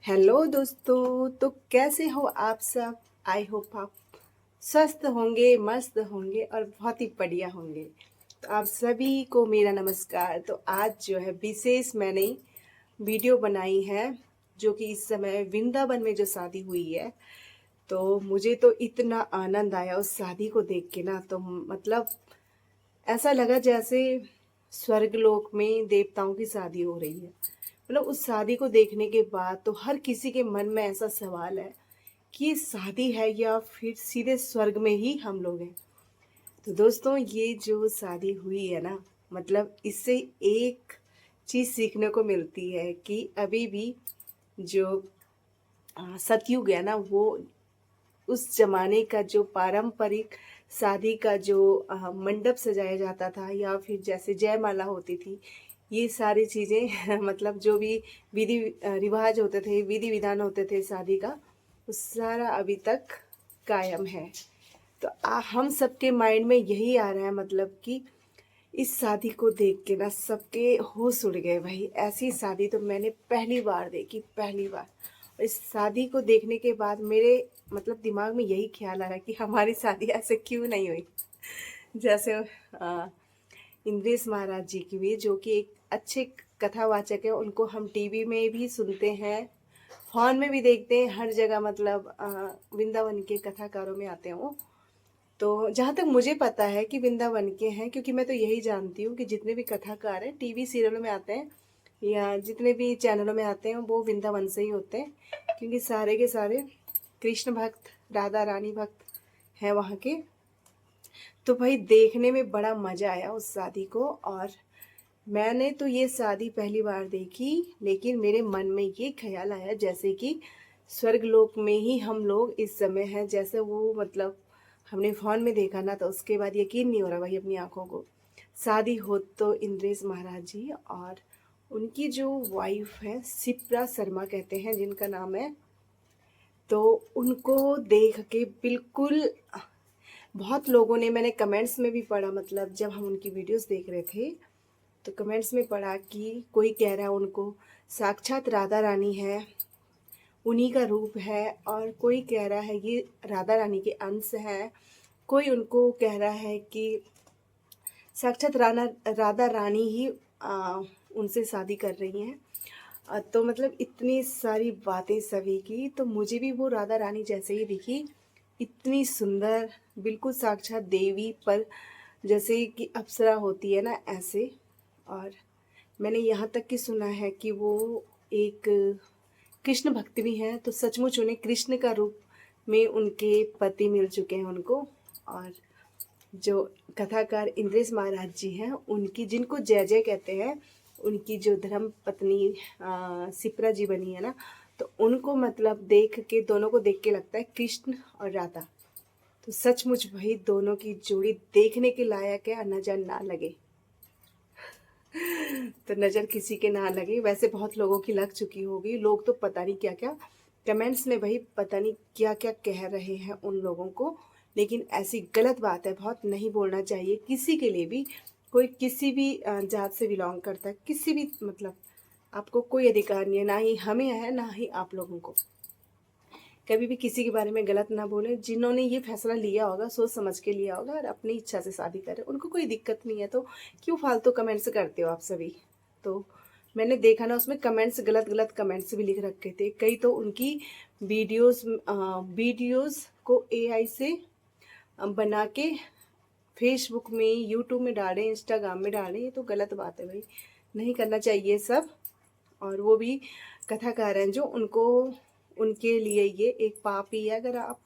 Hello दोस्तों, तो कैसे हो आप सब। आई होप आप स्वस्थ होंगे, मस्त होंगे और बहुत ही बढ़िया होंगे। तो आप सभी को मेरा नमस्कार। तो आज जो है विशेष मैंने वीडियो बनाई है, जो कि इस समय वृंदावन में जो शादी हुई है। तो मुझे तो इतना आनंद आया उस शादी को देख के ना, तो मतलब ऐसा लगा जैसे स्वर्गलोक में देवताओं की शादी हो रही है। मतलब उस शादी को देखने के बाद तो हर किसी के मन में ऐसा सवाल है कि ये शादी है या फिर सीधे स्वर्ग में ही हम लोग हैं। तो दोस्तों, ये जो शादी हुई है ना, मतलब इससे एक चीज़ सीखने को मिलती है कि अभी भी जो सतयुग है ना, वो उस जमाने का जो पारंपरिक शादी का जो मंडप सजाया जाता था, या फिर जैसे जयमाला होती थी, ये सारी चीज़ें मतलब जो भी विधि रिवाज होते थे, विधि विधान होते थे शादी का, वो सारा अभी तक कायम है। तो हम सबके माइंड में यही आ रहा है, मतलब कि इस शादी को देख के ना सबके होश उड़ गए। भाई, ऐसी शादी तो मैंने पहली बार देखी, पहली बार। और इस शादी को देखने के बाद मेरे मतलब दिमाग में यही ख्याल आ रहा है कि हमारी शादी ऐसे क्यों नहीं हुई। जैसे इंद्रेश महाराज जी की भी, जो कि एक अच्छे कथावाचक है, उनको हम टीवी में भी सुनते हैं, फोन में भी देखते हैं, हर जगह मतलब वृंदावन के कथाकारों में आते हैं वो। तो जहाँ तक मुझे पता है कि वृंदावन के हैं, क्योंकि मैं तो यही जानती हूँ कि जितने भी कथाकार हैं टीवी सीरियलों में आते हैं या जितने भी चैनलों में आते हैं, वो वृंदावन से ही होते हैं, क्योंकि सारे के सारे कृष्ण भक्त, राधा रानी भक्त हैं वहाँ के। तो भाई, देखने में बड़ा मज़ा आया उस शादी को। और मैंने तो ये शादी पहली बार देखी, लेकिन मेरे मन में ये ख्याल आया जैसे कि स्वर्गलोक में ही हम लोग इस समय हैं। जैसे वो मतलब हमने फ़ोन में देखा ना, तो उसके बाद यकीन नहीं हो रहा भाई अपनी आंखों को। शादी हो तो इंद्रेश महाराज जी और उनकी जो वाइफ है शिप्रा शर्मा कहते हैं जिनका नाम है, तो उनको देख के बिल्कुल बहुत लोगों ने, मैंने कमेंट्स में भी पढ़ा, मतलब जब हम उनकी वीडियोस देख रहे थे तो कमेंट्स में पढ़ा कि कोई कह रहा है उनको साक्षात राधा रानी है, उन्हीं का रूप है, और कोई कह रहा है ये राधा रानी के अंश है, कोई उनको कह रहा है कि साक्षात राधा रानी ही उनसे शादी कर रही हैं। तो मतलब इतनी सारी बातें सभी की, तो मुझे भी वो राधा रानी जैसे ही दिखी, इतनी सुंदर, बिल्कुल साक्षात देवी, पर जैसे कि अप्सरा होती है ना, ऐसे। और मैंने यहाँ तक कि सुना है कि वो एक कृष्ण भक्त भी हैं, तो सचमुच उन्हें कृष्ण का रूप में उनके पति मिल चुके हैं उनको। और जो कथाकार इंद्रेश महाराज जी हैं, उनकी जिनको जय जय कहते हैं, उनकी जो धर्म पत्नी शिप्रा जी बनी है ना, तो उनको मतलब देख के, दोनों को देख के लगता है कृष्ण और राधा। तो सचमुच भाई दोनों की जोड़ी देखने के लायक है, नजर ना लगे। तो नज़र किसी के ना लगे, वैसे बहुत लोगों की लग चुकी होगी। लोग तो पता नहीं क्या क्या कमेंट्स में भाई पता नहीं क्या क्या कह रहे हैं उन लोगों को, लेकिन ऐसी गलत बात है, बहुत नहीं बोलना चाहिए किसी के लिए भी। कोई किसी भी जात से बिलोंग करता है, किसी भी मतलब आपको कोई अधिकार नहीं है, ना ही हमें है ना ही आप लोगों को। कभी भी किसी के बारे में गलत ना बोलें। जिन्होंने ये फैसला लिया होगा सोच समझ के लिया होगा और अपनी इच्छा से शादी करे, उनको कोई दिक्कत नहीं है। तो क्यों फालतू कमेंट्स करते हो आप सभी। तो मैंने देखा ना, उसमें कमेंट्स, गलत गलत कमेंट्स भी लिख रखे थे कई, तो उनकी वीडियोस को एआई से बना के फेसबुक में, यूट्यूब में डालें, इंस्टाग्राम में डालें। ये तो गलत बात है भाई, नहीं करना चाहिए सब। और वो भी कथाकार हैं जो, उनको, उनके लिए ये एक पाप ही है अगर आप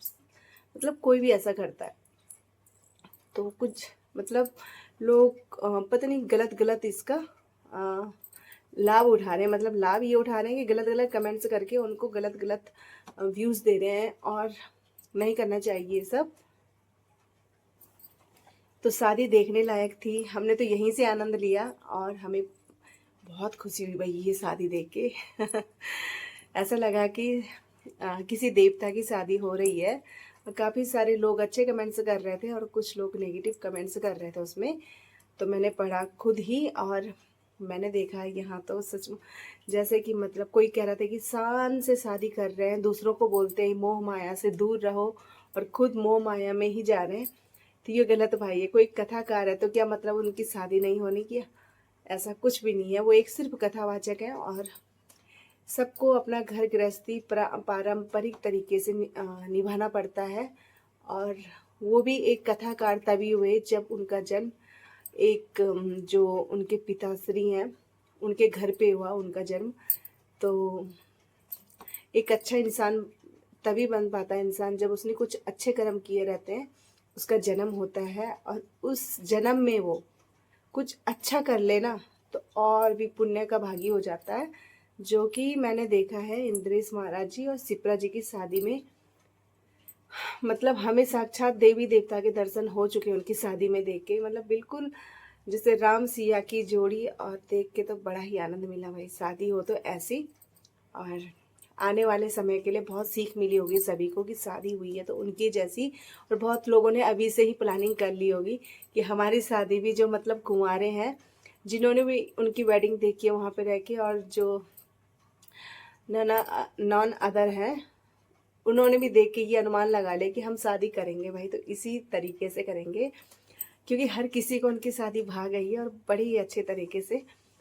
मतलब कोई भी ऐसा करता है। तो कुछ मतलब लोग पता नहीं गलत गलत इसका लाभ उठा रहे हैं। मतलब लाभ ये उठा रहे हैं कि गलत गलत कमेंट्स करके उनको गलत गलत व्यूज़ दे रहे हैं, और नहीं करना चाहिए सब। तो शादी देखने लायक थी, हमने तो यहीं से आनंद लिया, और हमें बहुत खुशी हुई भाई ये शादी देख के। ऐसा लगा कि किसी देवता की शादी हो रही है। काफ़ी सारे लोग अच्छे कमेंट्स कर रहे थे और कुछ लोग नेगेटिव कमेंट्स कर रहे थे उसमें, तो मैंने पढ़ा खुद ही। और मैंने देखा है यहाँ तो सच में, जैसे कि मतलब कोई कह रहा था कि शान से शादी कर रहे हैं, दूसरों को बोलते हैं मोह माया से दूर रहो और खुद मोह माया में ही जा रहे हैं। तो ये गलत भाई है। कोई कथाकार है तो क्या मतलब उनकी शादी नहीं होनी क्या? ऐसा कुछ भी नहीं है, वो एक सिर्फ कथावाचक है। और सबको अपना घर गृहस्थी पारंपरिक तरीके से निभाना पड़ता है। और वो भी एक कथाकार तभी हुए जब उनका जन्म एक जो उनके पिताश्री हैं उनके घर पे हुआ उनका जन्म। तो एक अच्छा इंसान तभी बन पाता है इंसान जब उसने कुछ अच्छे कर्म किए रहते हैं, उसका जन्म होता है और उस जन्म में वो कुछ अच्छा कर लेना तो और भी पुण्य का भागी हो जाता है। जो कि मैंने देखा है इंद्रेश महाराज जी और शिप्रा जी की शादी में, मतलब हमें साक्षात देवी देवता के दर्शन हो चुके हैं उनकी शादी में देख के। मतलब बिल्कुल जैसे राम सिया की जोड़ी, और देख के तो बड़ा ही आनंद मिला भाई। शादी हो तो ऐसी। और आने वाले समय के लिए बहुत सीख मिली होगी सभी को कि शादी हुई है तो उनकी जैसी। और बहुत लोगों ने अभी से ही प्लानिंग कर ली होगी कि हमारी शादी भी, जो मतलब कुंवारे हैं जिन्होंने भी उनकी वेडिंग देखी है वहाँ पे रह के, और जो नॉन अदर हैं उन्होंने भी देख के ये अनुमान लगा लिया कि हम शादी करेंगे भाई, तो इसी तरीके से करेंगे। क्योंकि हर किसी को उनकी शादी भा गई है और बड़ी ही अच्छे तरीके से।